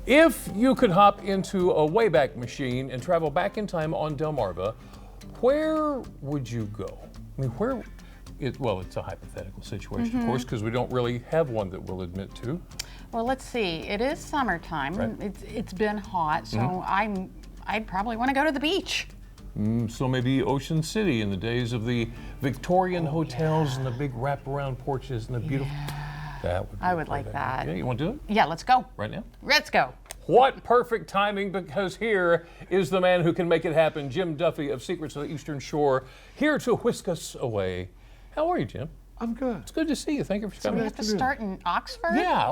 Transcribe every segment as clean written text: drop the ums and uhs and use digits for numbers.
If you could hop into a Wayback Machine and travel back in time on Delmarva, where would you go? I mean, well, it's a hypothetical situation, of course, because we don't really have one that we'll admit to. Well, let's see. It is summertime. Right. It's been hot, so I'd probably want to go to the beach. So maybe Ocean City in the days of the Victorian hotels and the big wraparound porches and the beautiful. That would be I would like that. Yeah, you want to do it? Yeah, let's go. Right now? Let's go. What perfect timing, because here is the man who can make it happen, Jim Duffy of Secrets of the Eastern Shore, here to whisk us away. How are you, Jim? I'm good. It's good to see you. Thank you for So coming. we have to start in Oxford? Yeah.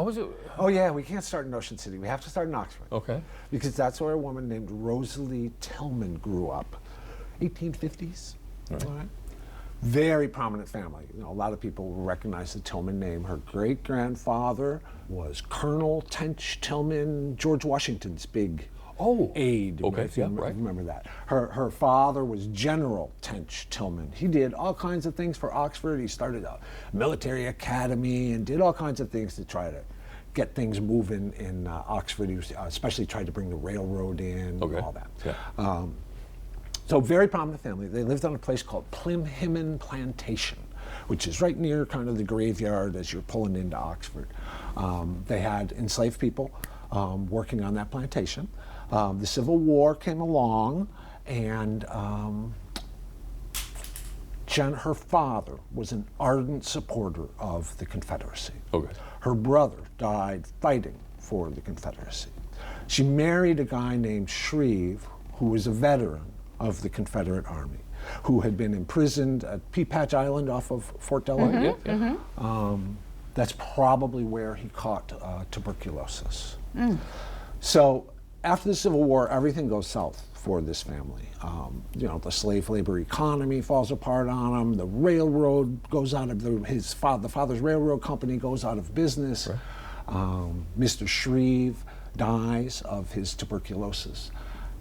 Oh yeah, we can't start in Ocean City. We have to start in Oxford. Okay. Because that's where a woman named Rosalie Tilghman grew up. 1850s. Right. All right. Very prominent family. You know, a lot of people will recognize the Tilghman name. Her great-grandfather was Colonel Tench Tilghman, George Washington's big aide. Okay. If you right. remember that. Her father was General Tench Tilghman. He did all kinds of things for Oxford. He started a military academy and did all kinds of things to try to get things moving in Oxford. He was, especially tried to bring the railroad in and all that. Yeah. So very prominent family. They lived on a place called Plimhimmon Plantation, which is right near kind of the graveyard as you're pulling into Oxford. They had enslaved people working on that plantation. The Civil War came along, and her father was an ardent supporter of the Confederacy. Okay. Her brother died fighting for the Confederacy. She married a guy named Shreve, who was a veteran of the Confederate Army, who had been imprisoned at Pea Patch Island off of Fort Delaware. That's probably where he caught tuberculosis. So after the Civil War, everything goes south for this family. You know, the slave labor economy falls apart on them. The railroad goes out of the father's railroad company goes out of business. Right. Mr. Shreve dies of his tuberculosis.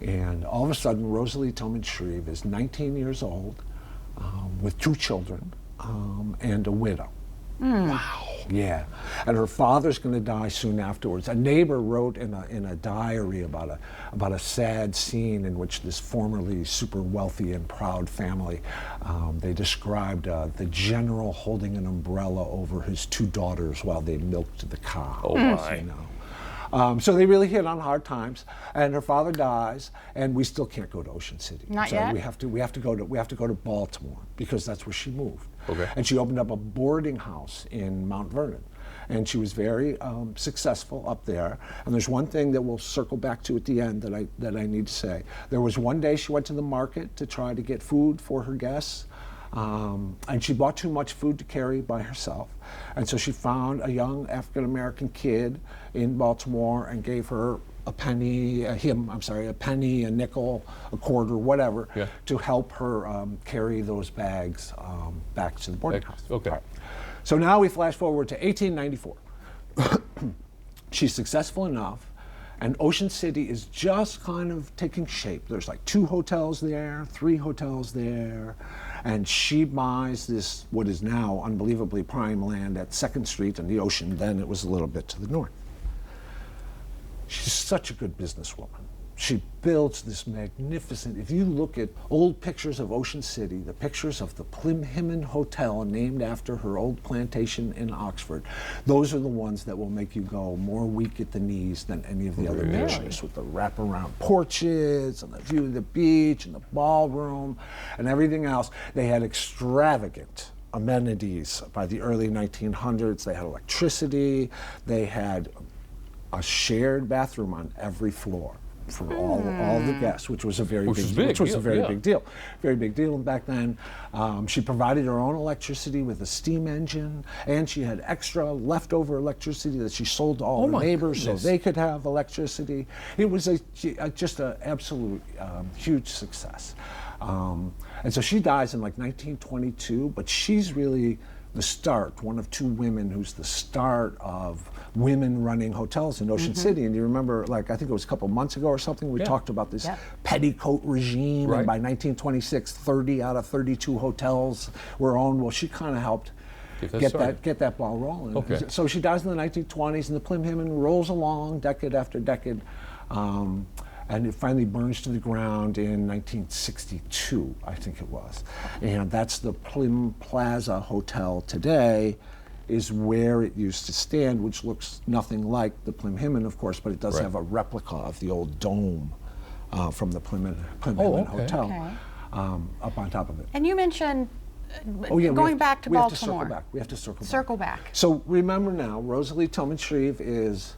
And all of a sudden, Rosalie Tilghman Shreve is 19 years old, with 2 children, and a widow. Wow. Yeah. And her father's going to die soon afterwards. A neighbor wrote in a diary about a sad scene in which this formerly super wealthy and proud family, they described the general holding an umbrella over his 2 daughters while they milked the cows. Oh my. You know. So they really hit on hard times, and her father dies, and we still can't go to Ocean City. Not yet? We have to go to Baltimore, because that's where she moved. Okay. And she opened up a boarding house in Mount Vernon, and she was very successful up there. And there's one thing that we'll circle back to at the end that I need to say. There was one day she went to the market to try to get food for her guests. And she bought too much food to carry by herself. And so she found a young African-American kid in Baltimore and gave her a penny, a nickel, a quarter, whatever, to help her carry those bags back to the boarding house. Okay. Right. So now we flash forward to 1894. She's successful enough, and Ocean City is just kind of taking shape. There's like 2 hotels there, 3 hotels there, and she buys this, what is now unbelievably prime land at 2nd Street and the ocean. Then it was a little bit to the north. She's such a good businesswoman. She builds this magnificent, if you look at old pictures of Ocean City, the pictures of the Plimhimmon Hotel named after her old plantation in Oxford, those are the ones that will make you go more weak at the knees than any of the other pictures, with the wraparound porches and the view of the beach and the ballroom and everything else. They had extravagant amenities by the early 1900s. They had electricity. They had a shared bathroom on every floor for all the guests, which was a very big deal. Very big deal back then. She provided her own electricity with a steam engine, and she had extra leftover electricity that she sold to all her neighbors so they could have electricity. It was just an absolute huge success. And so she dies in like 1922, but she's really the start, one of 2 women who's the start of women running hotels in Ocean City. And you remember, like, I think it was a couple months ago or something, we talked about this petticoat regime. And by 1926, 30 out of 32 hotels were owned. Well, she kind of helped Get that ball rolling. Okay. So she dies in the 1920s, and the Plimhimmon rolls along decade after decade, and it finally burns to the ground in 1962, I think it was. And that's the Plim Plaza Hotel today, is where it used to stand, which looks nothing like the Plimhimmon, of course, but it does have a replica of the old dome from the Plimhimmon Hotel up on top of it. And you mentioned going back to Baltimore. We have to circle back. Circle back. So remember now, Rosalie Tilghman is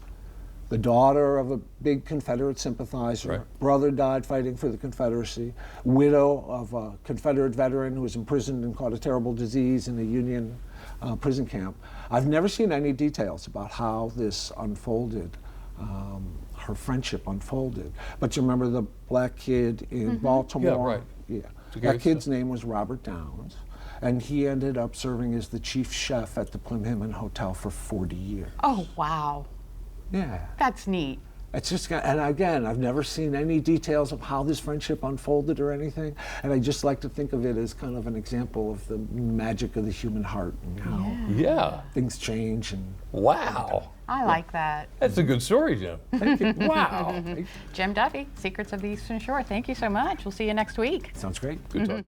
the daughter of a big Confederate sympathizer. Right. Brother died fighting for the Confederacy. Widow of a Confederate veteran who was imprisoned and caught a terrible disease in a Union prison camp. I've never seen any details about how this unfolded, her friendship unfolded. But you remember the black kid in Baltimore? Yeah, right. Yeah. That kid's name was Robert Downs, and he ended up serving as the chief chef at the Plimhimmon Hotel for 40 years. Oh, wow. Yeah. That's neat. It's just, and again, I've never seen any details of how this friendship unfolded or anything, and I just like to think of it as kind of an example of the magic of the human heart and how things change. And wow. I like that. That's a good story, Jim. Thank you. Wow. Jim Duffy, Secrets of the Eastern Shore. Thank you so much. We'll see you next week. Sounds great. Good talk.